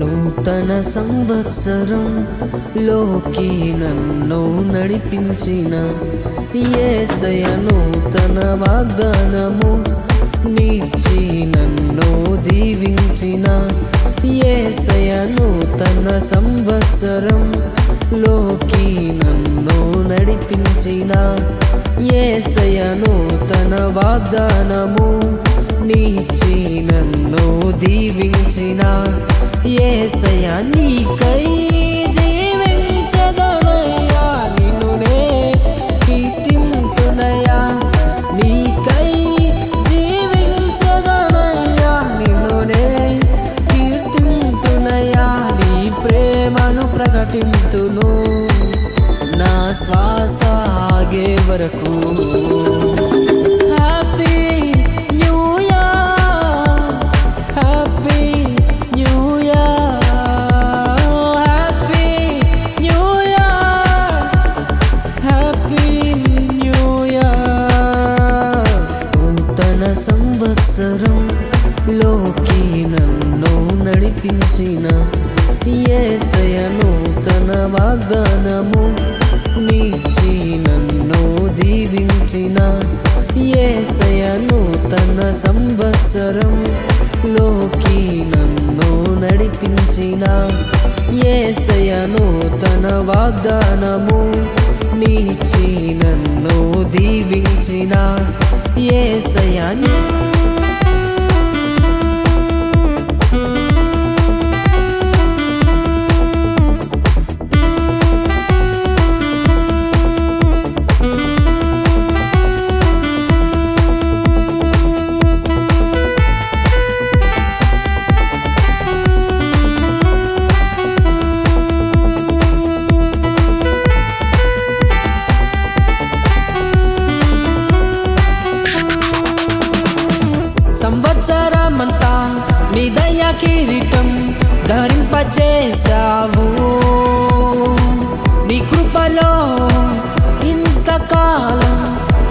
నూతన సంవత్సరం లోకి నన్ను నడిపించిన యేసయ్య నూతన వాగ్దానము నీచి నన్ను దీవించిన యేసయ్య నూతన సంవత్సరం లోకి నన్ను నడిపించిన యేసయ్య నూతన వాగ్దానము నీచి నన్ను దీవించిన యేసయ్య నీకై జీవించదనయ్యా నిన్నునే కీర్తింతునయ్యా నీకై జీవించదనయ్యా నిన్నునే కీర్తింతునయ్యా నీ ప్రేమను ప్రకటింతును నా శ్వాస ఆగే వరకు సంవత్సరం లోకి నన్ను నడిపించిన యేసయ్య నూతన వాగ్దానము నీచి నన్ను దీవించిన యేసయ్య నూతన సంవత్సరం లోకి నన్ను నడిపించిన యేసయ్య నూతన వాగ్దానము నీచి నన్ను దీవించిన యేసయ్య సంవత్సరమంతా నీ దయ కిరీటం ధరింపజేశావు నీ కృపలో ఇంతకాలం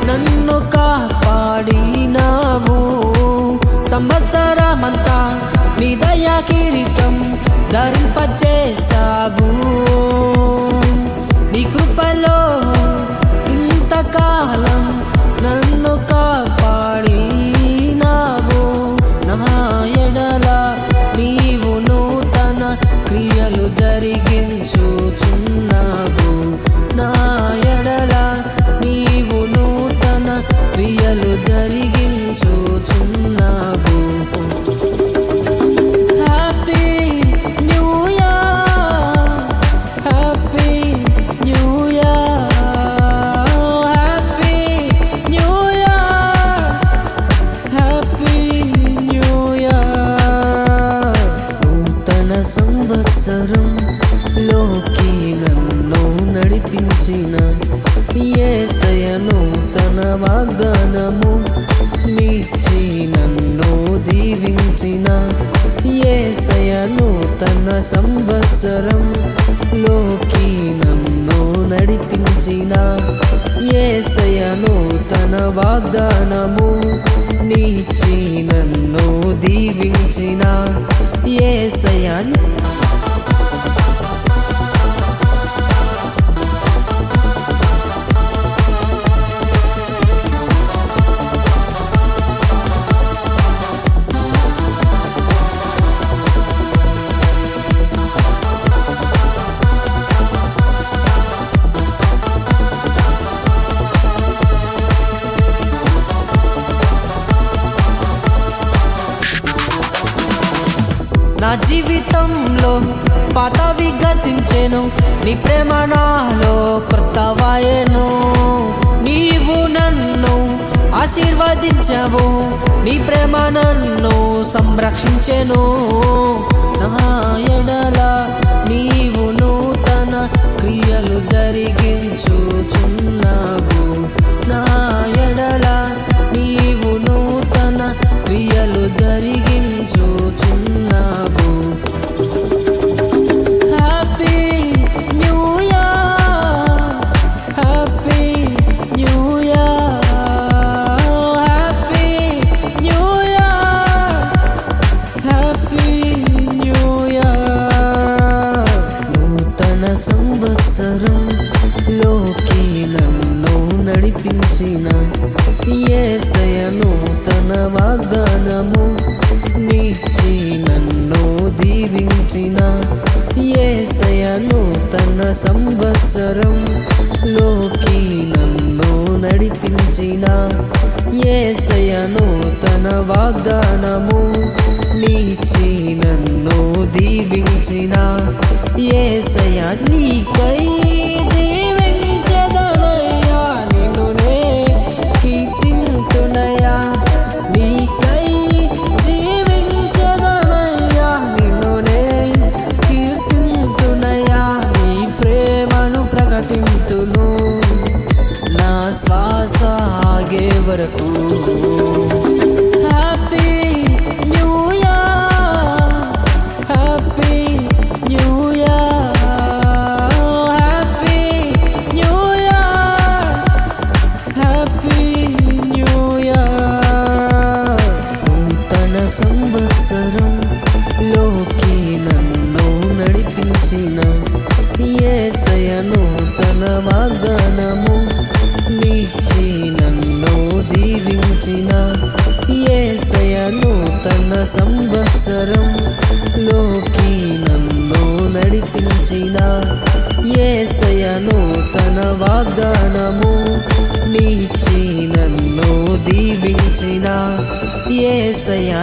నన్ను కాపాడినావు సంవత్సరమంతా నీ దయ కిరీటం ధరింపజేశావు నీ కృపలో ఇంతకాలం నన్ను కాపాడి నీవు నూతన క్రియలు జరిగించుచున్నావు నా ఎడల నీవు నూతన క్రియలు జరిగించుచున్నావు happy new year happy new year happy new year happy సంవత్సరం లోకి నన్ను నడిపించిన యేసయ్య నూతన వాగ్దానము నీచి నన్ను దీవించిన యేసయ్య నూతన సంవత్సరం లోకి నన్ను నడిపించిన యేసయ్య నూతన వాగ్దానము నీచి నన్ను దీవించిన యేసయ్య నా జీవితంలో పాతవి గతించెను నీ ప్రేమ నాలో కృతవాయెను నీవు నన్ను ఆశీర్వదించావు నీ ప్రేమ నన్ను సంరక్షించెను నా ఎడల నీవు నూతన క్రియలు జరిగించుచున్నావు నా ఎడల నీవు నూతన క్రియలు జరిగించుచున్నావు happy new year happy new year happy new year happy new year నడిపించిన యేసయ్యను తన వాగ్దానము నీచి నన్ను దీవించిన యేసయ్యను తన సంవత్సరం లోకి నన్ను నడిపించిన యేసయ్యను తన వాగ్దానము నీచి నన్ను దీవించిన యేసయ్య నీకై జీవించదనయ్యా నిన్నునే కీర్తింతునయ్యా నీకై జీవించదనయ్యా నిన్నునే కీర్తింతునయ్యా నీ ప్రేమను ప్రకటింతును నా శ్వాస ఆగే వరకు happy new year happy new year happy new year happy new year నూతన సంవత్సరం లోకి నన్ను నడిపించిన యేసయ్యను తన వాగ్దానము నీచి నన్ను దీవించిన యేసయ్యను తన సంవత్సరం లోకి నన్ను నడిపించిన యేసయ్యను తన వాగ్దానము నీచి నన్ను దీవించిన యేసయ్య